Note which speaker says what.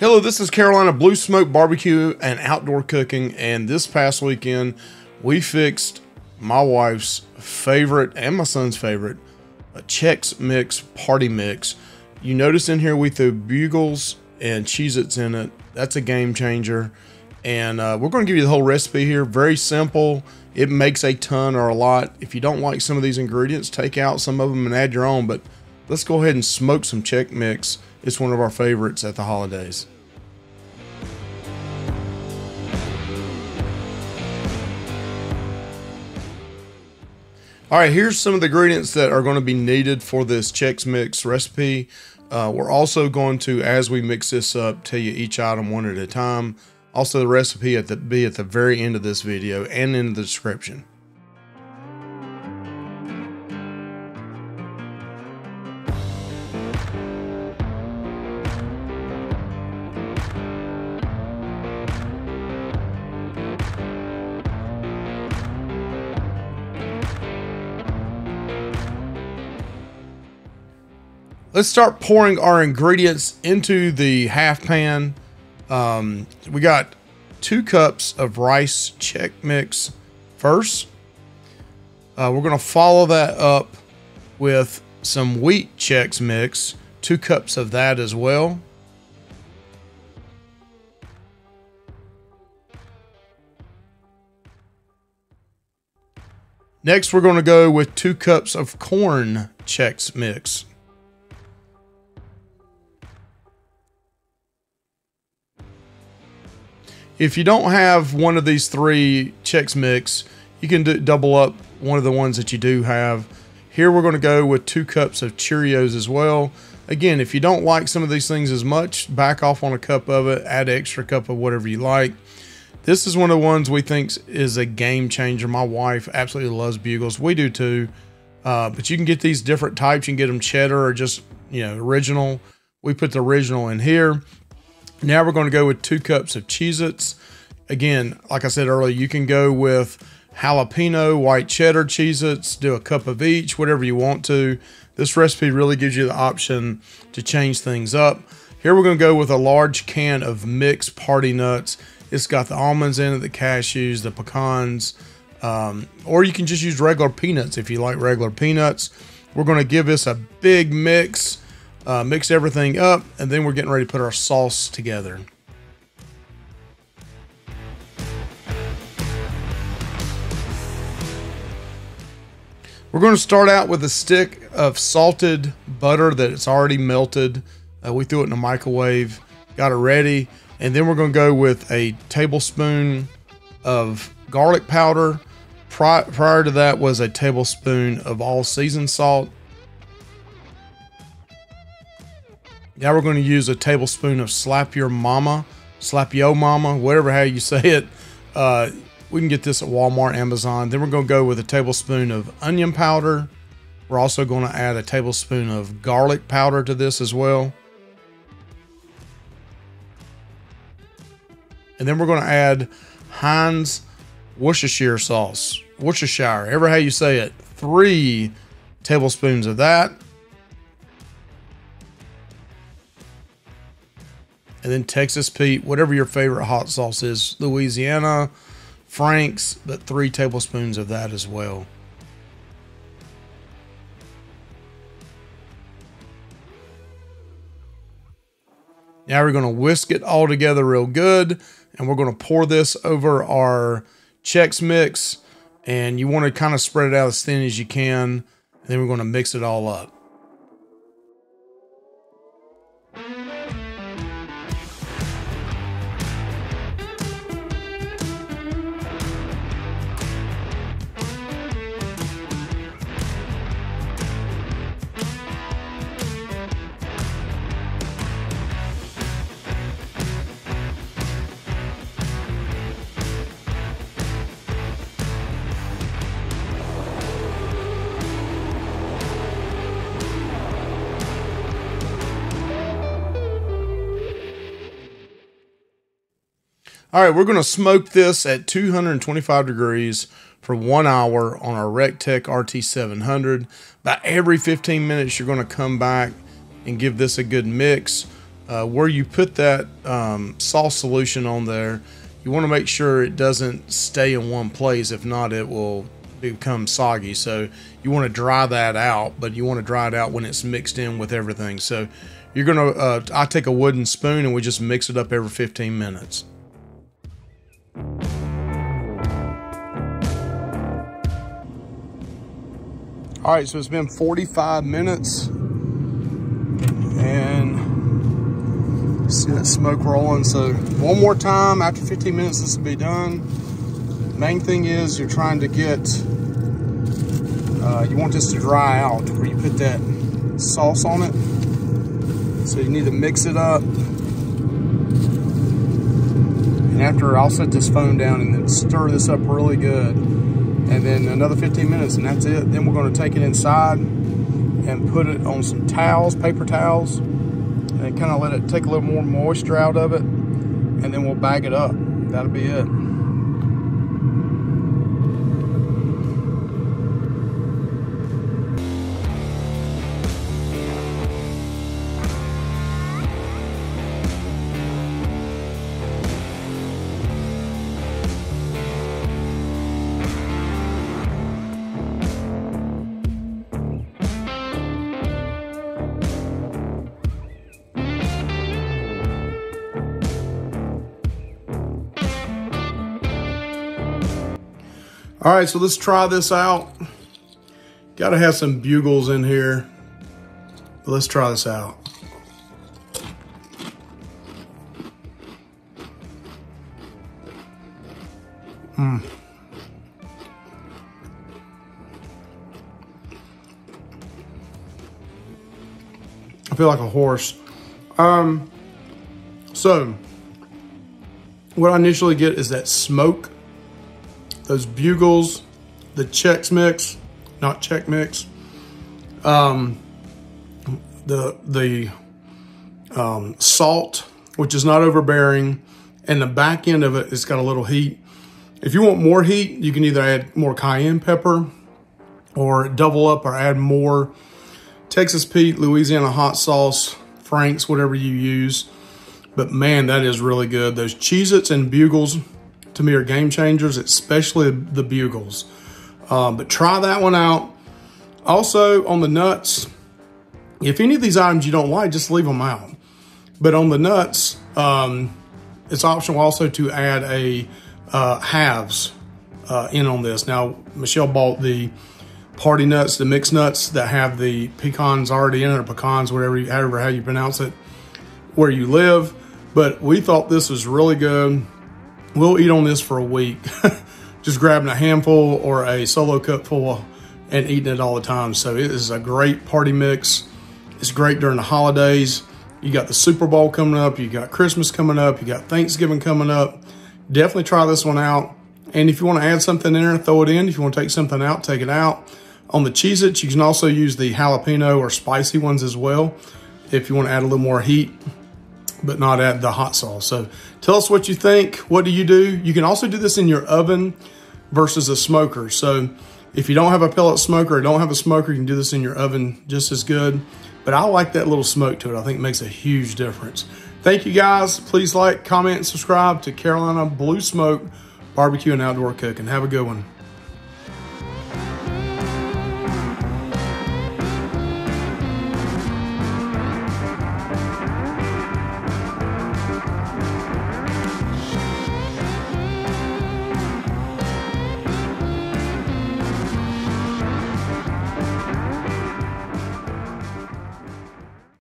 Speaker 1: Hello, this is Carolina Blue Smoke Barbecue and Outdoor Cooking, and this past weekend we fixed my wife's favorite and my son's favorite, a Chex Mix Party Mix. You notice in here we threw bugles and Cheez-Its in it. That's a game changer, and we're going to give you the whole recipe here. Very simple. It makes a ton or a lot. If you don't like some of these ingredients, take out some of them and add your own, but let's go ahead and smoke some Chex Mix. It's one of our favorites at the holidays. All right, here's some of the ingredients that are going to be needed for this Chex Mix recipe. We're also going to, as we mix this up, tell you each item one at a time. Also, the recipe will be at the very end of this video and in the description. Let's start pouring our ingredients into the half pan. We got 2 cups of rice Chex Mix first. We're going to follow that up with some wheat Chex Mix, 2 cups of that as well. Next, we're going to go with 2 cups of corn Chex Mix. If you don't have one of these 3 Chex Mix, you can double up one of the ones that you do have. Here we're going to go with 2 cups of Cheerios as well. Again, if you don't like some of these things as much, back off on a cup of it, add an extra cup of whatever you like. This is one of the ones we think is a game changer. My wife absolutely loves bugles. We do too. But you can get these different types. You can get them cheddar or just, original. We put the original in here. Now we're going to go with 2 cups of Cheez-Its. Again, like I said earlier, you can go with jalapeno, white cheddar Cheez-Its, do a cup of each, whatever you want to. This recipe really gives you the option to change things up. Here we're going to go with a large can of mixed party nuts. It's got the almonds in it, the cashews, the pecans, or you can just use regular peanuts if you like regular peanuts. We're going to give this a big mix. Mix everything up, and then we're getting ready to put our sauce together. We're going to start out with a stick of salted butter that it's already melted. We threw it in the microwave, got it ready, and then we're going to go with a tablespoon of garlic powder. Prior to that was a tablespoon of all season salt. Now we're going to use a tablespoon of Slap Yo Mama, whatever how you say it. We can get this at Walmart, Amazon. Then we're going to go with a tablespoon of onion powder. We're also going to add a tablespoon of garlic powder to this as well. And then we're going to add Heinz Worcestershire sauce, ever how you say it. 3 tablespoons of that. And then Texas Pete, whatever your favorite hot sauce is. Louisiana, Frank's, but 3 tablespoons of that as well. Now we're going to whisk it all together real good. And we're going to pour this over our Chex Mix. And you want to kind of spread it out as thin as you can. And then we're going to mix it all up. All right, we're going to smoke this at 225 degrees for 1 hour on our RecTech RT700. About every 15 minutes, you're going to come back and give this a good mix. where you put that sauce solution on there, you want to make sure it doesn't stay in one place. If not, it will become soggy. So you want to dry that out, but you want to dry it out when it's mixed in with everything. So you're gonna I take a wooden spoon and we just mix it up every 15 minutes. All right, so it's been 45 minutes and see that smoke rolling. So one more time, after 15 minutes, this will be done. Main thing is you're trying to get, you want this to dry out where you put that sauce on it. So you need to mix it up. And after, I'll set this phone down and then stir this up really good. And then another 15 minutes and that's it. Then we're gonna take it inside and put it on some towels, paper towels, and kind of let it take a little more moisture out of it. And then we'll bag it up. That'll be it. All right, so let's try this out. Gotta have some bugles in here. But let's try this out. I feel like a horse. So what I initially get is that smoke. Those bugles, the Chex Mix, not Chex Mix, the salt, which is not overbearing, and the back end of it has got a little heat. If you want more heat, you can either add more cayenne pepper or double up or add more Texas Pete, Louisiana hot sauce, Frank's, whatever you use. But man, that is really good. Those Cheez-Its and bugles, to me, are game changers, especially the bugles. But try that one out. Also, on the nuts, if any of these items you don't like, just leave them out. But on the nuts, it's optional also to add a halves in on this. Now, Michelle bought the party nuts, the mixed nuts that have the pecans already in it, or pecans, however how you pronounce it, where you live. But we thought this was really good. We'll eat on this for a week. Just grabbing a handful or a solo cup full and eating it all the time. So it is a great party mix. It's great during the holidays. You got the Super Bowl coming up. You got Christmas coming up. You got Thanksgiving coming up. Definitely try this one out. And if you want to add something in there, throw it in. If you want to take something out, take it out. On the Cheez-Its, you can also use the jalapeno or spicy ones as well if you want to add a little more heat, but not add the hot sauce. So tell us what you think. What do? You can also do this in your oven versus a smoker. So if you don't have a pellet smoker or don't have a smoker, you can do this in your oven just as good. But I like that little smoke to it. I think it makes a huge difference. Thank you guys. Please like, comment, and subscribe to Carolina Blue Smoke Barbecue and Outdoor Cooking. Have a good one.